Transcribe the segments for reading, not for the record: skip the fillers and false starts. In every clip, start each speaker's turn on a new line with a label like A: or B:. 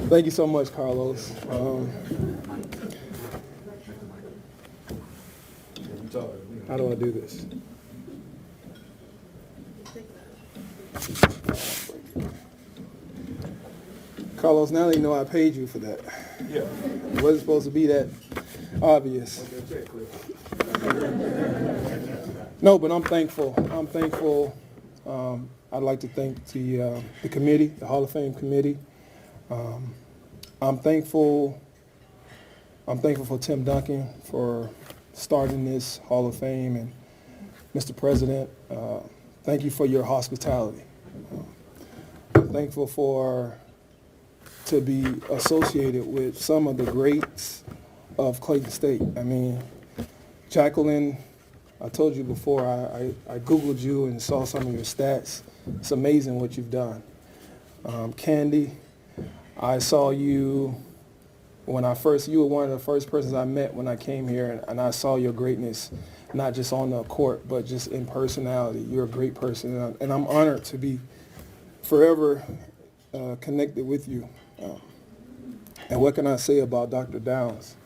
A: Thank you so much, Carlos. How do I do this? Carlos, now they know I paid you for that.
B: Yeah.
A: It wasn't supposed to be that obvious. No, but I'm thankful. I'm thankful. I'd like to thank the committee, the Hall of Fame committee. I'm thankful for Tim Duncan for starting this Hall of Fame, and Mr. President, thank you for your hospitality. I'm thankful to be associated with some of the greats of Clayton State. I mean, Jacqueline, I told you before, I Googled you and saw some of your stats. It's amazing what you've done. Candy, I saw you you were one of the first persons I met when I came here, and I saw your greatness, not just on the court, but just in personality. You're a great person, and I'm honored to be forever connected with you. And what can I say about Dr. Downs?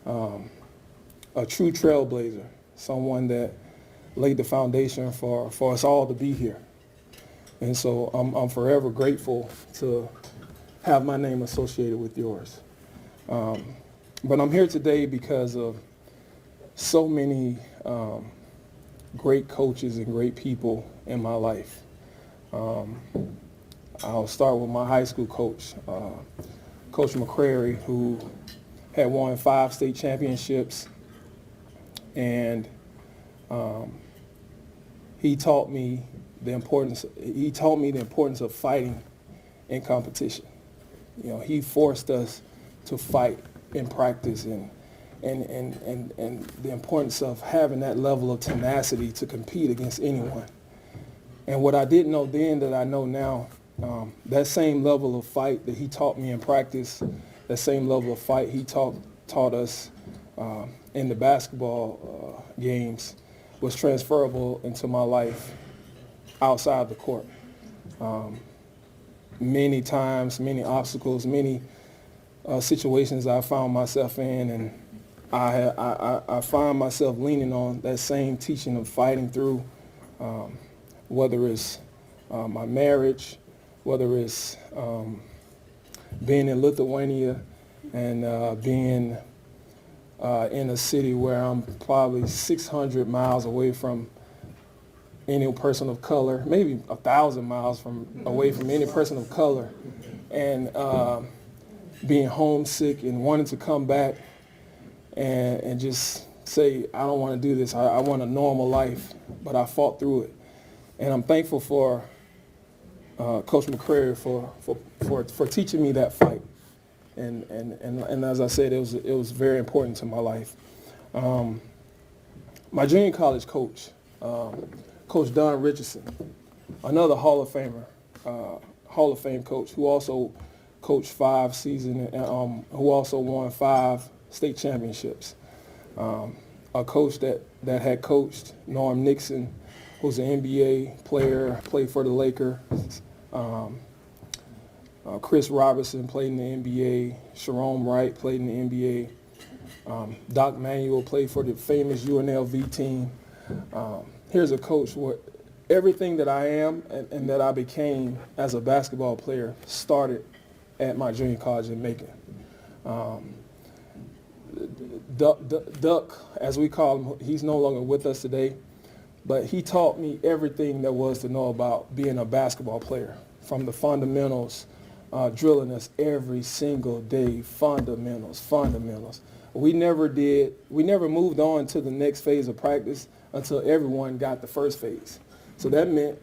A: A true trailblazer, someone that laid the foundation for us all to be here. And so I'm forever grateful to have my name associated with yours. But I'm here today because of so many great coaches and great people in my life. I'll start with my high school coach, Coach McCrary, who had won 5 state championships, and he taught me the importance of fighting in competition. You know, he forced us to fight in practice, and the importance of having that level of tenacity to compete against anyone. And what I didn't know then that I know now, that same level of fight that he taught me in practice, that same level of fight he taught us in the basketball games was transferable into my life outside the court. Many times, many obstacles, many situations I found myself in, and I find myself leaning on that same teaching of fighting through, whether it's my marriage, whether it's being in Lithuania and being in a city where I'm probably 600 miles away from any person of color, maybe 1,000 miles away from any person of color, and being homesick and wanting to come back and just say, I don't want to do this. I want a normal life, but I fought through it. And I'm thankful for Coach McCrary for teaching me that fight. And as I said, it was very important to my life. My junior college coach, Coach Don Richardson, another Hall of Famer, Hall of Fame coach who also coached 5 seasons, who also won 5 state championships. A coach that had coached Norm Nixon, who's an NBA player, played for the Lakers. Chris Robertson played in the NBA. Sharon Wright played in the NBA. Doc Manuel played for the famous UNLV team. Here's a coach where everything that I am and that I became as a basketball player started at my junior college in Macon. Duck, as we call him, he's no longer with us today, but he taught me everything there was to know about being a basketball player, from the fundamentals, drilling us every single day, fundamentals. We never moved on to the next phase of practice until everyone got the first phase. So that meant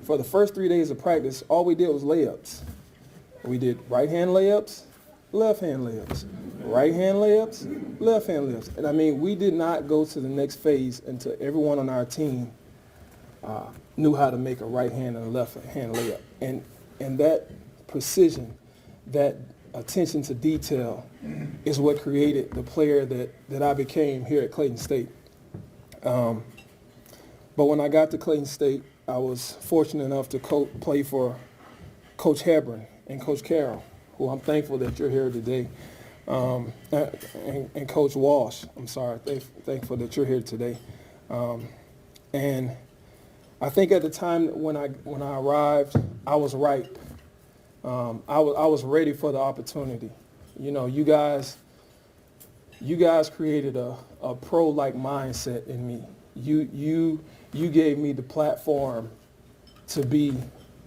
A: for the first 3 days of practice, all we did was layups. We did right-hand layups, left-hand layups, right-hand layups, left-hand layups. And I mean, we did not go to the next phase until everyone on our team knew how to make a right-hand and a left-hand layup. And that precision, that attention to detail is what created the player that I became here at Clayton State. But when I got to Clayton State, I was fortunate enough to play for Coach Hebron. and Coach Carroll, who I'm thankful that you're here today, and Coach Walsh, I'm sorry, thankful that you're here today. And I think at the time when I arrived, I was ripe. I was ready for the opportunity. You know, you guys created a pro-like mindset in me. You gave me the platform to be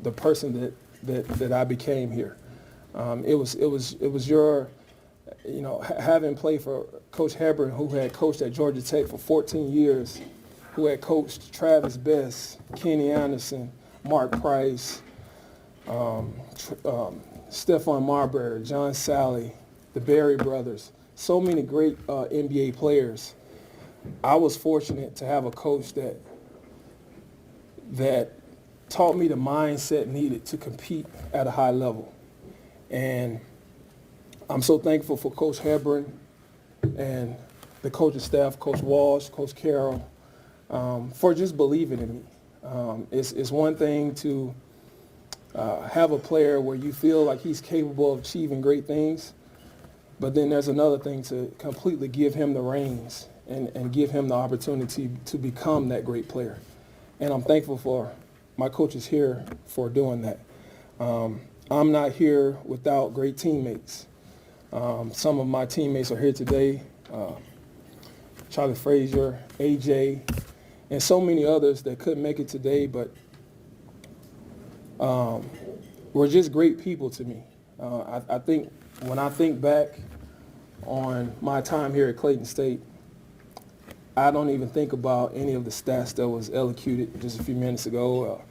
A: the person that I became here. It was your, you know, having played for Coach Hebron, who had coached at Georgia Tech for 14 years, who had coached Travis Best, Kenny Anderson, Mark Price, Stephon Marbury, John Sally, the Berry brothers, so many great NBA players. I was fortunate to have a coach that taught me the mindset needed to compete at a high level. And I'm so thankful for Coach Hebron and the coaching staff, Coach Walsh, Coach Carroll, for just believing in me. It's one thing to have a player where you feel like he's capable of achieving great things, but then there's another thing to completely give him the reins and give him the opportunity to become that great player. And I'm thankful for my coaches here for doing that. I'm not here without great teammates. Some of my teammates are here today, Charlie Frazier, AJ, and so many others that couldn't make it today, but were just great people to me. I think when I think back on my time here at Clayton State, I don't even think about any of the stats that was elocuted just a few minutes ago,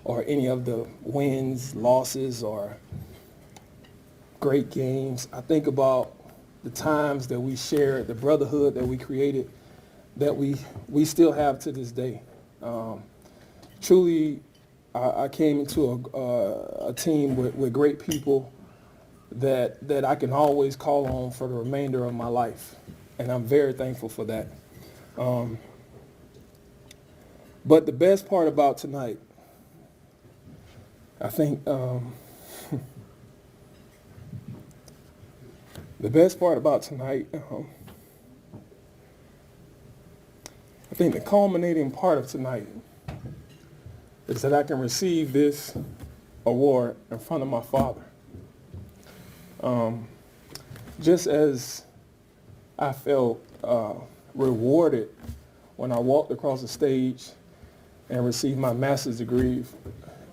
A: or any of the wins, losses, or great games. I think about the times that we shared, the brotherhood that we created, that we still have to this day. Truly, I came into a team with great people that I can always call on for the remainder of my life, and I'm very thankful for that. But the best part about tonight, I think the best part about tonight, I think the culminating part of tonight is that I can receive this award in front of my father. Just as I felt rewarded when I walked across the stage and received my master's degree,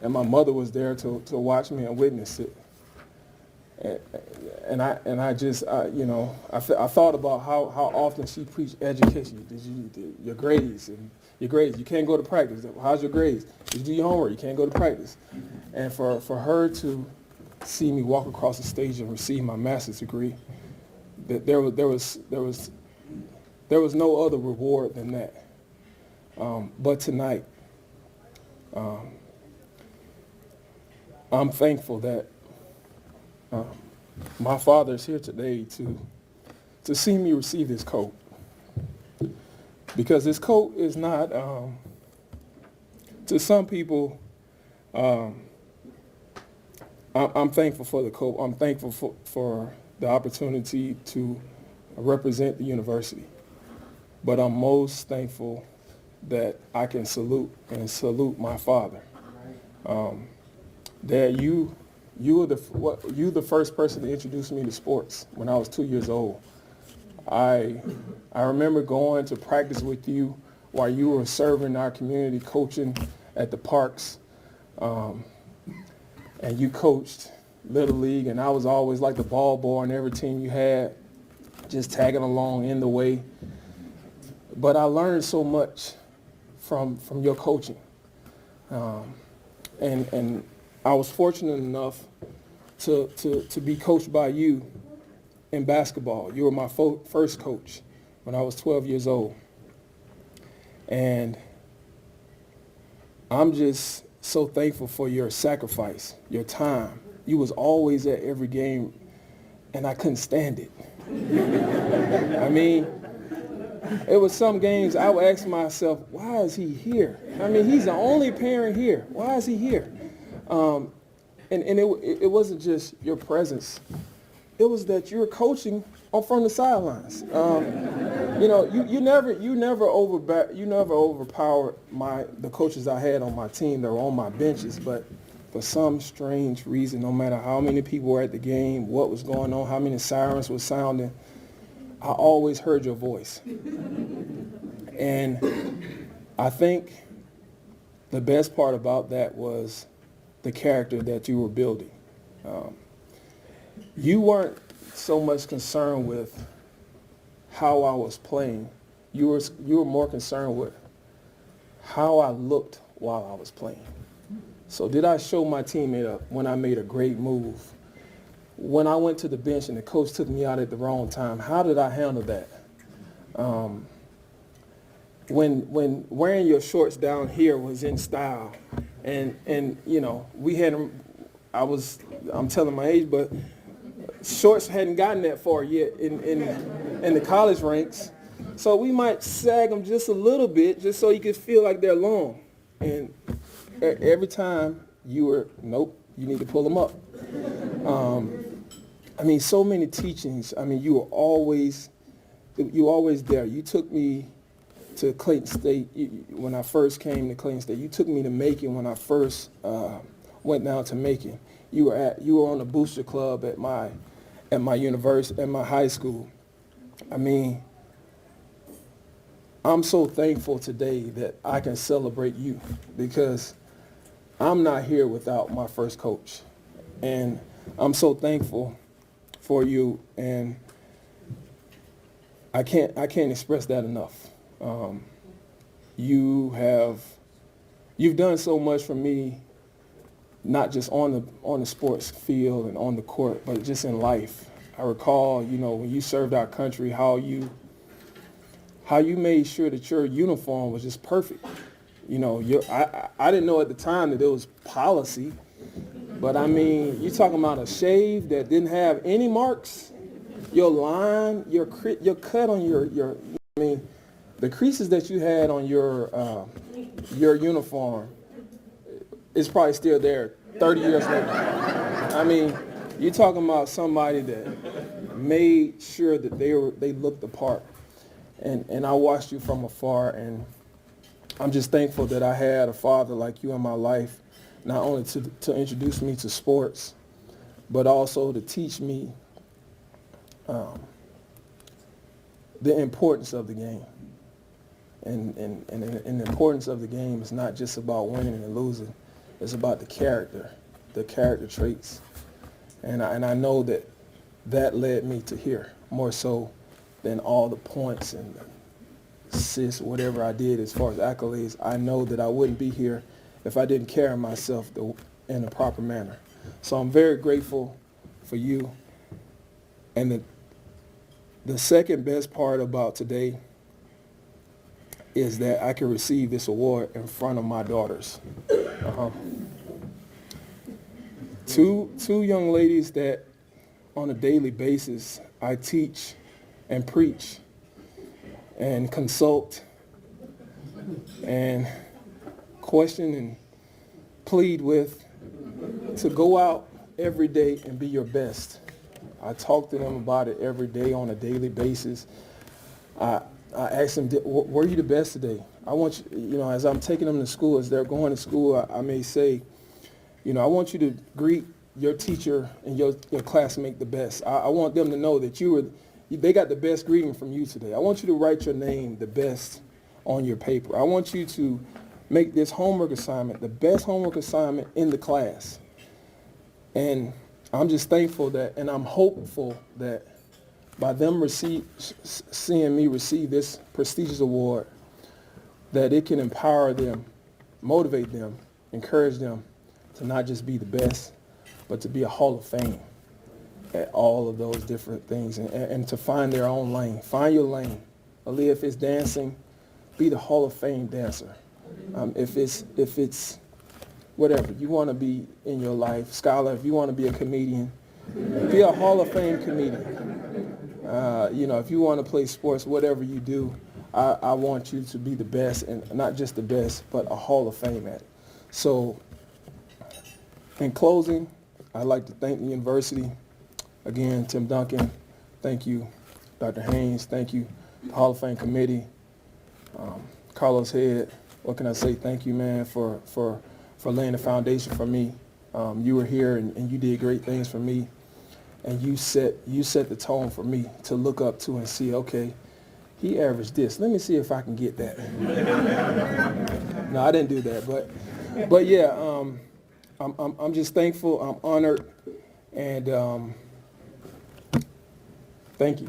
A: and my mother was there to watch me and witness it. And I thought about how often she preached education. Your grades, you can't go to practice. How's your grades? Did you do your homework? You can't go to practice. And for her to see me walk across the stage and receive my master's degree, that there was no other reward than that. But tonight, I'm thankful that my father is here today to see me receive this coat. Because this coat is not, to some people, I'm thankful for the coat. I'm thankful for the opportunity to represent the university. But I'm most thankful that I can salute my father. Dad, you were the first person to introduce me to sports when I was 2 years old. I remember going to practice with you while you were serving our community, coaching at the parks, and you coached Little League, and I was always like the ball boy on every team you had, just tagging along in the way. But I learned so much from your coaching, and I was fortunate enough to be coached by you in basketball. You were my first coach when I was 12 years old. And I'm just so thankful for your sacrifice, your time. You was always at every game, and I couldn't stand it. I mean, it was some games I would ask myself, why is he here? I mean, he's the only parent here. Why is he here? and it wasn't just your presence. It was that you were coaching from the sidelines. You never overpowered the coaches I had on my team that were on my benches, but for some strange reason, no matter how many people were at the game, what was going on, how many sirens were sounding, I always heard your voice. And I think the best part about that was the character that you were building. You weren't so much concerned with how I was playing. You were more concerned with how I looked while I was playing. So did I show my teammate up when I made a great move? When I went to the bench and the coach took me out at the wrong time, how did I handle that? When wearing your shorts down here was in style, and we had them. I'm telling my age, but shorts hadn't gotten that far yet in the college ranks, so we might sag them just a little bit, just so you could feel like they're long. And every time you need to pull them up. So many teachings. You were always there. You took me to Clayton State when I first came to Clayton State. You took me to Macon when I first went down to Macon. You were on the booster club at my university, at my high school. I'm so thankful today that I can celebrate you, because I'm not here without my first coach. And I'm so thankful for you, and I can't express that enough. You've done so much for me, not just on the sports field and on the court, but just in life. I recall, when you served our country, how you made sure that your uniform was just perfect. I didn't know at the time that it was policy, but you're talking about a shave that didn't have any marks, your line, your cut on the creases that you had on your uniform is probably still there 30 years later. You're talking about somebody that made sure that they looked the part. And I watched you from afar, and I'm just thankful that I had a father like you in my life, not only to introduce me to sports, but also to teach me the importance of the game. And the importance of the game is not just about winning and losing. It's about the character traits. And I know that led me to here more so than all the points and assists, whatever I did as far as accolades. I know that I wouldn't be here if I didn't carry myself in a proper manner. So I'm very grateful for you. And the second best part about today is that I can receive this award in front of my daughters. Two young ladies that on a daily basis I teach and preach and consult and question and plead with to go out every day and be your best. I talk to them about it every day on a daily basis. I ask them, were you the best today? I want you, as I'm taking them to school, as they're going to school, I may say, I want you to greet your teacher and your classmate the best. I want them to know that they got the best greeting from you today. I want you to write your name the best on your paper. I want you to make this homework assignment the best homework assignment in the class. And I'm just thankful that, and I'm hopeful that by them seeing me receive this prestigious award, that it can empower them, motivate them, encourage them to not just be the best, but to be a Hall of Fame at all of those different things, and to find their own lane. Find your lane. Aaliyah, if it's dancing, be the Hall of Fame dancer. If it's whatever you want to be in your life, Skylar, if you want to be a comedian, be a Hall of Fame comedian. If you want to play sports, whatever you do, I want you to be the best, and not just the best, but a Hall of Fame at it. So, in closing, I'd like to thank the university. Again, Tim Duncan, thank you. Dr. Haynes, thank you. The Hall of Fame committee. Carlos Head, what can I say? Thank you, man, for laying the foundation for me. You were here and you did great things for me. And you set the tone for me to look up to and see, okay, he averaged this. Let me see if I can get that. No, I didn't do that, but yeah, I'm just thankful. I'm honored, and thank you.